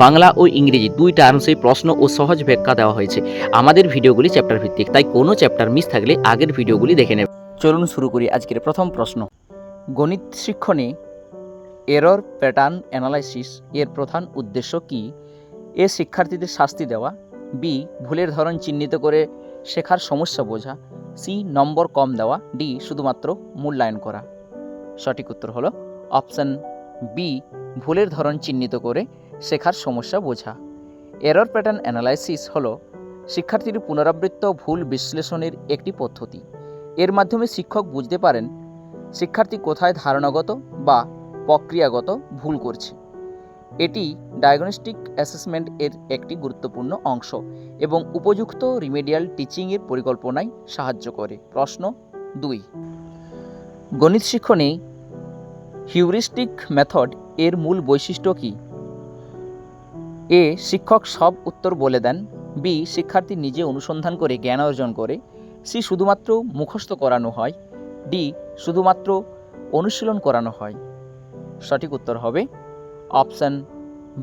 বাংলা ও ইংরেজি দুই টার্মসেই প্রশ্ন ও সহজ ব্যাখ্যা দেওয়া হয়েছে। আমাদের ভিডিওগুলি চ্যাপ্টার ভিত্তিক, তাই কোনো চ্যাপ্টার মিস থাকলে আগের ভিডিওগুলি দেখে নেবে। চলুন শুরু করি আজকের প্রথম প্রশ্ন। গণিত শিক্ষণে এরর প্যাটার্ন অ্যানালাইসিস এর প্রধান উদ্দেশ্য কি? এ শিক্ষার্থীদের শাস্তি দেওয়া, বি ভুলের ধরন চিহ্নিত করে শেখার সমস্যা বোঝা, সি নম্বর কম দেওয়া, ডি শুধুমাত্র মূল্যায়ন করা। সঠিক উত্তর হলো অপশান বি, ভুলের ধরন চিহ্নিত করে শেখার সমস্যা বোঝা। এরর প্যাটার্ন অ্যানালাইসিস হলো শিক্ষার্থীর পুনরাবৃত্ত ভুল বিশ্লেষণের একটি পদ্ধতি। এর মাধ্যমে শিক্ষক বুঝতে পারেন শিক্ষার্থী কোথায় ধারণাগত বা প্রক্রিয়াগত ভুল করছে। এটি ডায়াগনস্টিক অ্যাসেসমেন্ট এর একটি গুরুত্বপূর্ণ অংশ এবং উপযুক্ত রিমেডিয়াল টিচিংয়ের পরিকল্পনায় সাহায্য করে। প্রশ্ন 2, গণিত শিক্ষণে হিউরিস্টিক মেথড এর মূল বৈশিষ্ট্য কী? এ শিক্ষক সব উত্তর বলে দেন, বি শিক্ষার্থী নিজে অনুসন্ধান করে জ্ঞান অর্জন করে, সি শুধুমাত্র মুখস্থ করানো হয়, ডি শুধুমাত্র অনুশীলন করানো হয়। সঠিক উত্তর হবে অপশান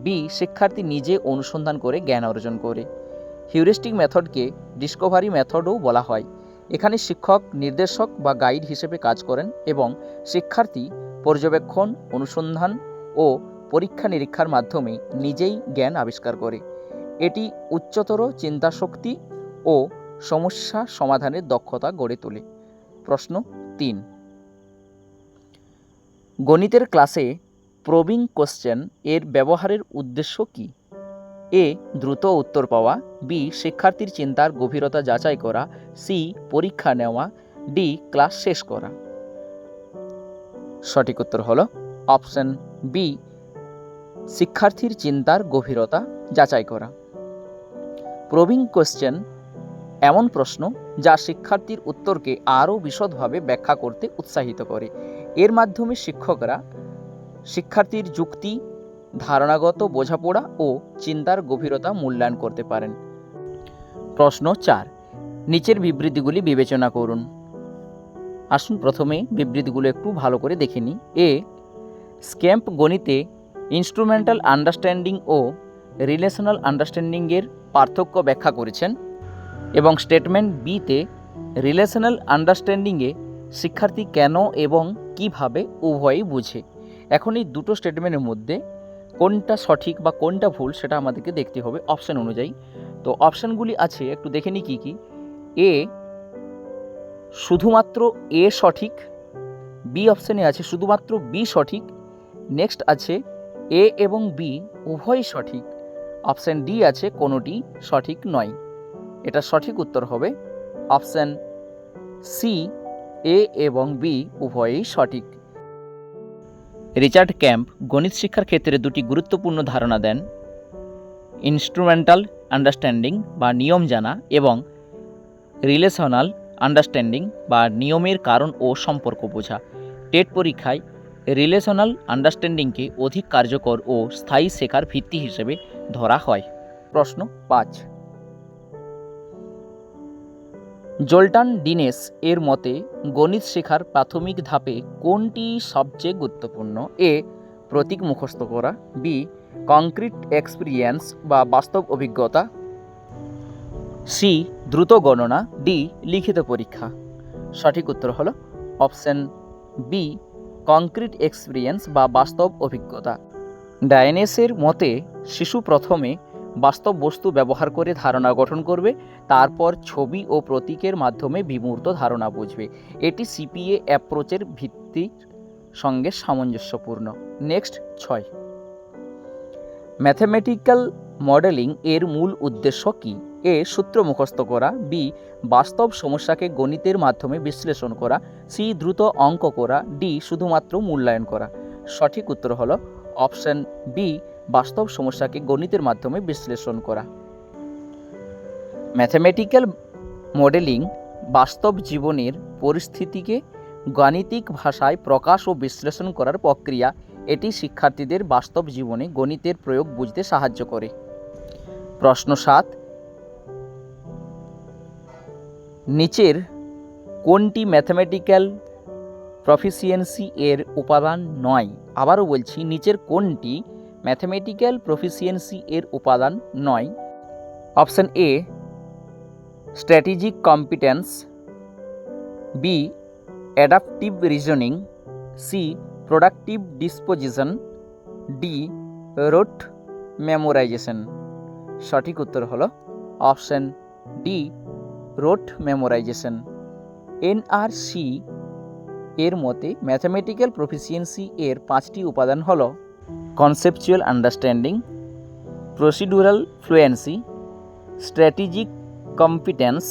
বি, শিক্ষার্থী নিজে অনুসন্ধান করে জ্ঞান অর্জন করে। হিউরিস্টিক মেথডকে ডিসকভারি মেথডও বলা হয়। এখানে শিক্ষক নির্দেশক বা গাইড হিসেবে কাজ করেন এবং শিক্ষার্থী পর্যবেক্ষণ, অনুসন্ধান ও পরীক্ষা নিরীক্ষার মাধ্যমে নিজেই জ্ঞান আবিষ্কার করে। এটি উচ্চতর চিন্তাশক্তি ও সমস্যা সমাধানের দক্ষতা গড়ে তোলে। প্রশ্ন 3, গণিতের ক্লাসে প্রবিং কোশ্চেন এর ব্যবহারের উদ্দেশ্য কী? এ দ্রুত উত্তর পাওয়া, বি শিক্ষার্থীর চিন্তার গভীরতা যাচাই করা, সি পরীক্ষা নেওয়া, ডি ক্লাস শেষ করা। সঠিক উত্তর হলো অপশন বি, শিক্ষার্থীর চিন্তার গভীরতা যাচাই করা। প্রবিং কোশ্চেন এমন প্রশ্ন যা শিক্ষার্থীর উত্তরকে আরও বিশদভাবে ব্যাখ্যা করতে উৎসাহিত করে। এর মাধ্যমে শিক্ষকরা শিক্ষার্থীর যুক্তি, ধারণাগত বোঝাপড়া ও চিন্তার গভীরতা মূল্যায়ন করতে পারেন। প্রশ্ন 4, নিচের বিবৃতিগুলি বিবেচনা করুন। আসুন প্রথমে বিবৃতিগুলো একটু ভালো করে দেখে নিই। এ স্ক্যাম্প গণিতে ইনস্ট্রুমেন্টাল আন্ডারস্ট্যান্ডিং ও রিলেশনাল আন্ডারস্ট্যান্ডিংয়ের পার্থক্য ব্যাখ্যা করেছেন এবং স্টেটমেন্ট বিতে রিলেশনাল আন্ডারস্ট্যান্ডিংয়ে শিক্ষার্থী কেন এবং কিভাবে উভয়ই বুঝে। এখন এই দুটো স্টেটমেন্টের মধ্যে কোনটা সঠিক বা কোনটা ভুল সেটা আমাদেরকে দেখতে হবে অপশান অনুযায়ী। তো অপশানগুলি আছে, একটু দেখে নিই কী কী। এ শুধুমাত্র এ সঠিক, বি অপশানে আছে শুধুমাত্র বি সঠিক, নেক্সট আছে এ এবং বি উভয়ই সঠিক, অপশান ডি আছে কোনোটি সঠিক নয়। এটা সঠিক উত্তর হবে অপশান সি, এ এবং বি উভয়ই সঠিক। রিচার্ড ক্যাম্প গণিত শিক্ষার ক্ষেত্রে দুটি গুরুত্বপূর্ণ ধারণা দেন: ইনস্ট্রুমেন্টাল আন্ডারস্ট্যান্ডিং বা নিয়ম জানা এবং রিলেশনাল আন্ডারস্ট্যান্ডিং বা নিয়মের কারণ ও সম্পর্ক বোঝা। টেট পরীক্ষায় রিলেশনাল আন্ডারস্ট্যান্ডিংকে অধিক কার্যকর ও স্থায়ী শেখার ভিত্তি হিসেবে ধরা হয়। প্রশ্ন 5, জোল্টান ডিনেস এর মতে গণিত শেখার প্রাথমিক ধাপে কোনটি সবচেয়ে গুরুত্বপূর্ণ? এ প্রতীক মুখস্থ করা, বি কংক্রিট এক্সপিরিয়েন্স বা বাস্তব অভিজ্ঞতা, সি দ্রুত গণনা, ডি লিখিত পরীক্ষা। সঠিক উত্তর হলো অপশান বি, কংক্রিট এক্সপিরিয়েন্স বা বাস্তব অভিজ্ঞতা। ডায়নেসের মতে শিশু প্রথমে বাস্তব বস্তু ব্যবহার করে ধারণা গঠন করবে, তারপর ছবি ও প্রতীকের মাধ্যমে বিমূর্ত ধারণা বুঝবে। এটি সিপিএ অ্যাপ্রোচের ভিত্তির সঙ্গে সামঞ্জস্যপূর্ণ। নেক্সট 6, ম্যাথমেটিক্যাল মডেলিং এর মূল উদ্দেশ্য কী? এ সূত্র মুখস্থ করা, বি বাস্তব সমস্যাকে গণিতের মাধ্যমে বিশ্লেষণ করা, সি দ্রুত অঙ্ক করা, ডি শুধুমাত্র মূল্যায়ন করা। সঠিক উত্তর হলো অপশান বি, বাস্তব সমস্যাকে গণিতের মাধ্যমে বিশ্লেষণ করা। ম্যাথমেটিক্যাল মডেলিং বাস্তব জীবনের পরিস্থিতিকে গাণিতিক ভাষায় প্রকাশ ও বিশ্লেষণ করার প্রক্রিয়া। এটি শিক্ষার্থীদের বাস্তব জীবনে গণিতের প্রয়োগ বুঝতে সাহায্য করে। প্রশ্ন 7, নিচের কোনটি ম্যাথমেটিক্যাল প্রফিসিয়েন্সি এর উপাদান নয়? আবারও বলছি, নিচের কোনটি ম্যাথমেটিক্যাল প্রফিসিয়েন্সি এর উপাদান নয়? Option A strategic competence, B adaptive reasoning, C productive disposition, D rote memorisation. সঠিক উত্তর হলো option D rote memorisation. NRC এর মতে ম্যাথমেটিক্যাল প্রফিসিয়েন্সি এর 5টি উপাদান হল conceptual understanding, procedural fluency, strategic competence,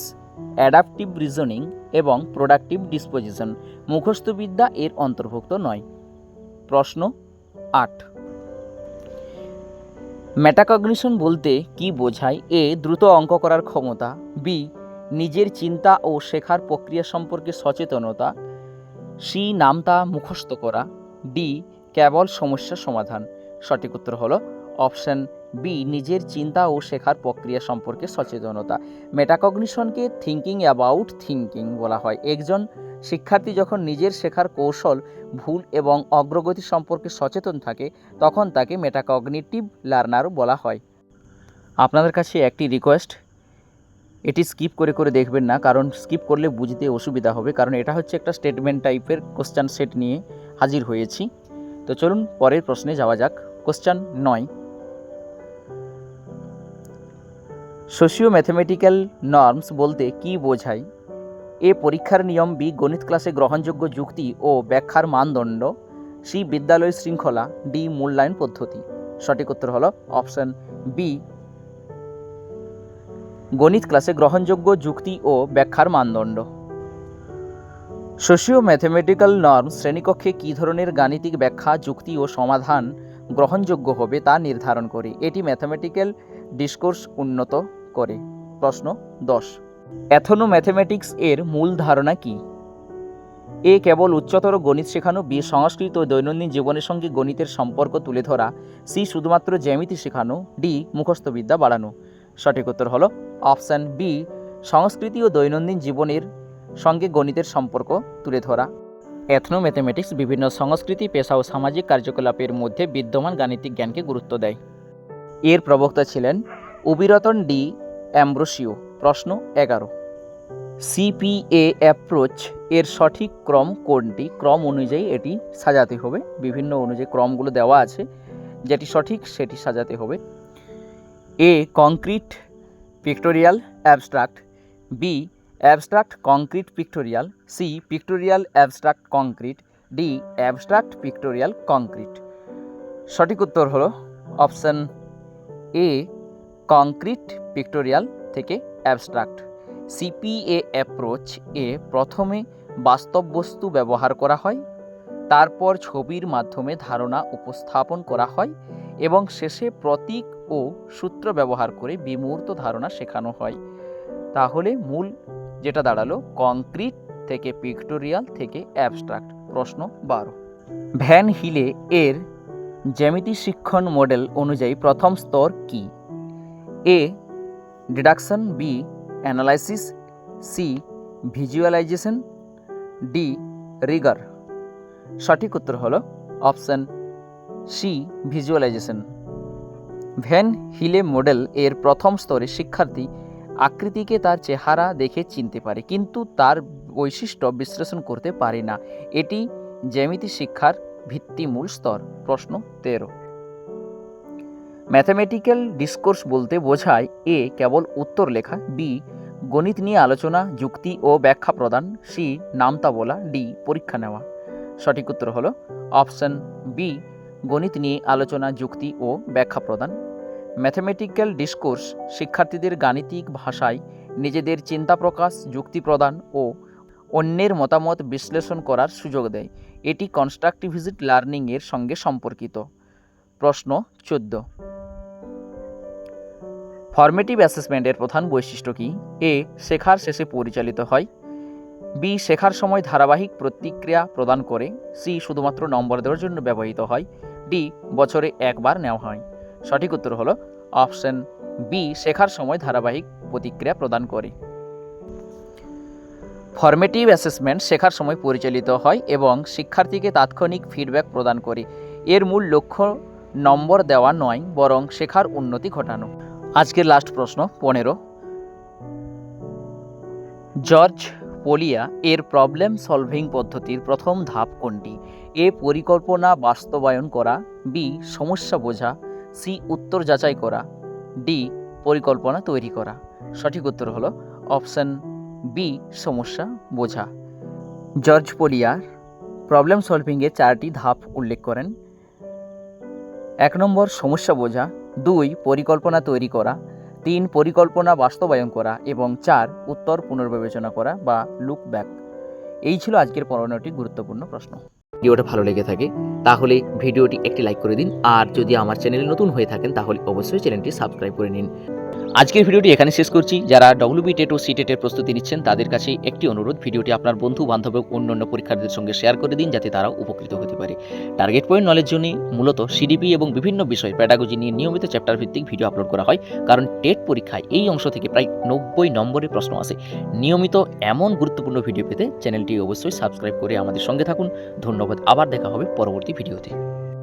adaptive reasoning এবং প্রোডাক্টিভ ডিসপোজিশন। মুখস্থবিদ্যা এর অন্তর্ভুক্ত নয়। প্রশ্ন 8, মেটাকগনিশন বলতে কি বোঝায়? এ দ্রুত অঙ্ক করার ক্ষমতা, বি নিজের চিন্তা ও শেখার প্রক্রিয়া সম্পর্কে সচেতনতা, সি নামতা মুখস্থ করা, ডি কেবল সমস্যা সমাধান। সঠিক উত্তর হলো অপশান বি নিজের চিন্তা ও শেখার প্রক্রিয়া সম্পর্কে সচেতনতা। মেটাকগনিশনকে থিঙ্কিং অ্যাবাউট থিঙ্কিং বলা হয়। একজন শিক্ষার্থী যখন নিজের শেখার কৌশল, ভুল এবং অগ্রগতি সম্পর্কে সচেতন থাকে তখন তাকে মেটাকগনিটিভ লার্নার বলা হয়। আপনাদের কাছে একটি রিকোয়েস্ট, এটি স্কিপ করে করে দেখবেন না, কারণ স্কিপ করলে বুঝতে অসুবিধা হবে, কারণ এটা হচ্ছে একটা স্টেটমেন্ট টাইপের কোশ্চেন সেট নিয়ে হাজির হয়েছি। তো চলুন পরের প্রশ্নে যাওয়া যাক। কোশ্চেন 9, সোশিও ম্যাথমেটিক্যাল নর্মস বলতে কি বোঝায়? এ পরীক্ষার নিয়ম, বি গণিত ক্লাসে গ্রহণযোগ্য যুক্তি ও ব্যাখ্যার মানদণ্ড, সি বিদ্যালয় শৃঙ্খলা, ডি মূল্যায়ন পদ্ধতি। সঠিক উত্তর হলো অপশান বি গণিত ক্লাসে গ্রহণযোগ্য যুক্তি ও ব্যাখ্যার মানদণ্ড। সোশিও ম্যাথমেটিক্যাল নর্মস শ্রেণীকক্ষে কী ধরনের গাণিতিক ব্যাখ্যা, যুক্তি ও সমাধান গ্রহণযোগ্য হবে তা নির্ধারণ করে। এটি ম্যাথমেটিক্যাল ডিসকোর্স উন্নত করে। প্রশ্ন 10, অ্যাথনো ম্যাথমেটিক্স এর মূল ধারণা কি? এ কেবল উচ্চতর গণিত শেখানো, বি সংস্কৃত ও দৈনন্দিন জীবনের সঙ্গে গণিতের সম্পর্ক তুলে ধরা, সি শুধুমাত্র জ্যামিতি শেখানো, ডি মুখস্থবিদ্যা বাড়ানো। সঠিক উত্তর হলো অপশান বি সংস্কৃতি ও দৈনন্দিন জীবনের সঙ্গে গণিতের সম্পর্ক তুলে ধরা। এথনো ম্যাথমেটিক্স বিভিন্ন সংস্কৃতি, পেশা ও সামাজিক কার্যকলাপের মধ্যে বিদ্যমান গাণিতিক জ্ঞানকে গুরুত্ব দেয়। এর প্রবক্তা ছিলেন উবিরতন ডি অ্যাম্ব্রোসিও। প্রশ্ন 11, সিপিএ অ্যাপ্রোচ এর সঠিক ক্রম কোনটি? ক্রম অনুযায়ী এটি সাজাতে হবে, বিভিন্ন অনুযায়ী ক্রমগুলো দেওয়া আছে, যেটি সঠিক সেটি সাজাতে হবে। A concrete pictorial abstract, B abstract concrete pictorial, C pictorial abstract concrete, D abstract pictorial concrete. সঠিক উত্তর হলো অপশান এ কংক্রিট পিক্টোরিয়াল থেকে অ্যাবস্ট্রাক্ট। সিপিএ অ্যাপ্রোচ এ প্রথমে বাস্তব বস্তু ব্যবহার করা হয়, তারপর ছবির মাধ্যমে ধারণা উপস্থাপন করা হয় এবং শেষে প্রতীক ও সূত্র ব্যবহার করে বিমূর্ত ধারণা শেখানো হয়। তাহলে মূল যেটা দাঁড়ালো কংক্রিট থেকে পিক্টোরিয়াল থেকে অ্যাবস্ট্রাক্ট। প্রশ্ন 12, ভ্যান হিলে এর জ্যামিতি শিক্ষণ মডেল অনুযায়ী প্রথম স্তর কি? A deduction, B analysis, C visualisation, D rigour. সঠিক উত্তর হলো option C visualisation. Van Hiele model এর প্রথম স্তরে শিক্ষার্থী আকৃতিকে তার চেহারা দেখে চিনতে পারে, কিন্তু তার বৈশিষ্ট্য বিশ্লেষণ করতে পারে না। এটি জ্যামিতি শিক্ষার ভিত্তিমূল স্তর। প্রশ্ন 13, ম্যাথমেটিক্যাল ডিসকোর্স বলতে বোঝায়? এ কেবল উত্তর লেখা, বি গণিত নিয়ে আলোচনা, যুক্তি ও ব্যাখ্যা প্রদান, সি নামতা বলা, ডি পরীক্ষা নেওয়া। সঠিক উত্তর হলো অপশান বি গণিত নিয়ে আলোচনা, যুক্তি ও ব্যাখ্যা প্রদান। ম্যাথমেটিক্যাল ডিসকোর্স শিক্ষার্থীদের গাণিতিক ভাষায় নিজেদের চিন্তা প্রকাশ, যুক্তি প্রদান ও অন্যের মতামত বিশ্লেষণ করার সুযোগ দেয়। এটি কনস্ট্রাকটিভিস্ট লার্নিংয়ের সঙ্গে সম্পর্কিত। প্রশ্ন 14, ফরমেটিভ অ্যাসেসমেন্টের প্রধান বৈশিষ্ট্য কি? এ শেখার শেষে পরিচালিত হয়, বি শেখার সময় ধারাবাহিক প্রতিক্রিয়া প্রদান করে, সি শুধুমাত্র নম্বর দেওয়ার জন্য ব্যবহৃত হয়, ডি বছরে একবার নেওয়া হয়। সঠিক উত্তর হলো অপশান বি শেখার সময় ধারাবাহিক প্রতিক্রিয়া প্রদান করে। ফরমেটিভ অ্যাসেসমেন্ট শেখার সময় পরিচালিত হয় এবং শিক্ষার্থীকে তাৎক্ষণিক ফিডব্যাক প্রদান করে। এর মূল লক্ষ্য নম্বর দেওয়া নয় বরং শেখার উন্নতি ঘটানো। আজকের লাস্ট প্রশ্ন 15, জর্জ পোলিয়া এর প্রবলেম সলভিং পদ্ধতির প্রথম ধাপ কোনটি? এ পরিকল্পনা বাস্তবায়ন করা, বি সমস্যা বোঝা, সি উত্তর যাচাই করা, ডি পরিকল্পনা তৈরি করা। সঠিক উত্তর হলো অপশন বি সমস্যা বোঝা। জর্জ পোলিয়া প্রবলেম সলভিংয়ের 4টি ধাপ উল্লেখ করেন। 1 নম্বর সমস্যা বোঝা, 2 পরিকল্পনা তৈরি করা, 3 পরিকল্পনা বাস্তবায়ন করা এবং 4 উত্তর পুনর্বিবেচনা করা বা লুক ব্যাক। এই ছিল আজকের 15টি গুরুত্বপূর্ণ প্রশ্ন। ভিডিওটা ভালো লেগে থাকে তাহলে ভিডিওটি একটি লাইক করে দিন, আর যদি আমার চ্যানেলে নতুন হয়ে থাকেন তাহলে অবশ্যই চ্যানেলটি সাবস্ক্রাইব করে নিন। আজকের ভিডিওটি এখানে শেষ করছি। যারা ডব্লিউবি টেট ও সিটেটের প্রস্তুতি নিচ্ছেন তাদের কাছে একটি অনুরোধ, ভিডিওটি আপনার বন্ধু বান্ধব অন্যান্য পরীক্ষার্থীদের সঙ্গে শেয়ার করে দিন যাতে তারাও উপকৃত হতে পারে। টার্গেট পয়েন্ট নলেজ জন্য মূলত সিডিপি এবং বিভিন্ন বিষয় প্যাডাগজি নিয়ে নিয়মিত চ্যাপ্টার ভিত্তিক ভিডিও আপলোড করা হয়, কারণ টেট পরীক্ষায় এই অংশ থেকে প্রায় 90 নম্বরের প্রশ্ন আসে। নিয়মিত এমন গুরুত্বপূর্ণ ভিডিও পেতে চ্যানেলটি অবশ্যই সাবস্ক্রাইব করে আমাদের সঙ্গে থাকুন। ধন্যবাদ, আবার দেখা হবে পরবর্তী ভিডিওতে।